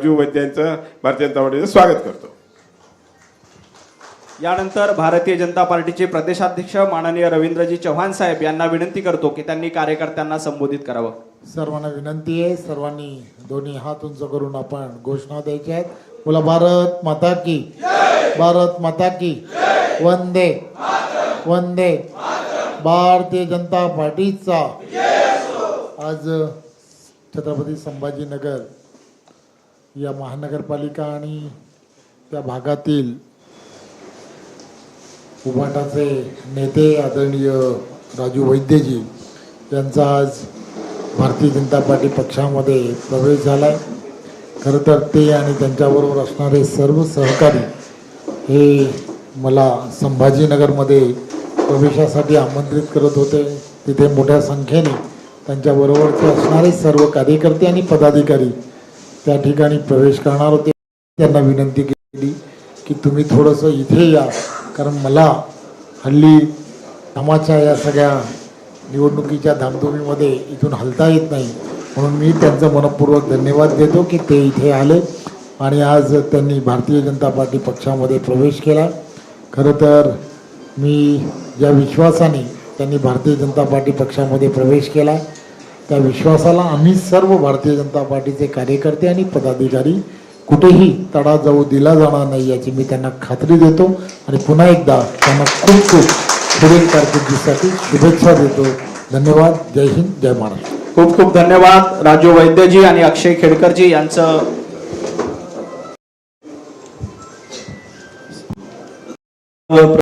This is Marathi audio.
राजू वैद्यांचं भारतीय जनता पार्टीचं स्वागत करतो। यानंतर भारतीय जनता पार्टीचे प्रदेशाध्यक्ष माननीय रवींद्रजी चव्हाण साहेब यांना विनंती करतो की त्यांनी कार्यकर्त्यांना संबोधित करावं। सर्वांना विनंती आहे, सर्वांनी दोन्ही हात उंच करून आपण घोषणा द्यायची आहे। बोला भारत माता की जय, भारत माता की जय, वंदे वंदे भारतीय जनता पार्टीचा आज छत्रपती संभाजीनगर या महानगरपालिका आणि त्या भागातील उभाटाचे नेते आदरणीय राजू वैद्यजी यांचा आज भारतीय जनता पार्टी पक्षामध्ये प्रवेश झाला आहे। खरं तर ते आणि त्यांच्याबरोबर असणारे सर्व सहकारी हे मला संभाजीनगरमध्ये प्रवेशासाठी आमंत्रित करत होते। तिथे मोठ्या संख्येने त्यांच्याबरोबरचे असणारे सर्व कार्यकर्ते आणि पदाधिकारी त्या ठिकाणी प्रवेश करणार होते। त्यांना विनंती केली की तुम्ही थोडंसं इथे या, कारण मला हल्ली कामाच्या या सगळ्या निवडणुकीच्या धामधुमीमध्ये इथून हलता येत नाही, म्हणून मी त्यांचं मनपूर्वक धन्यवाद देतो की ते इथे आले आणि आज त्यांनी भारतीय जनता पार्टी पक्षामध्ये प्रवेश केला। खरं तर मी ज्या विश्वासाने त्यांनी भारतीय जनता पार्टी पक्षामध्ये प्रवेश केला त्या विश्वासाला आम्ही सर्व भारतीय जनता पार्टीचे कार्यकर्ते आणि पदाधिकारी कुठेही तडा जाऊ दिला जाणार नाही याची मी त्यांना खात्री देतो आणि पुन्हा एकदा त्यांना खूप खूप पुढील कारकिर्दीसाठी शुभेच्छा देतो। धन्यवाद। जय हिंद, जय महाराष्ट्र। खूप खूप धन्यवाद राजू वैद्यजी आणि अक्षय खेडकरजी यांचं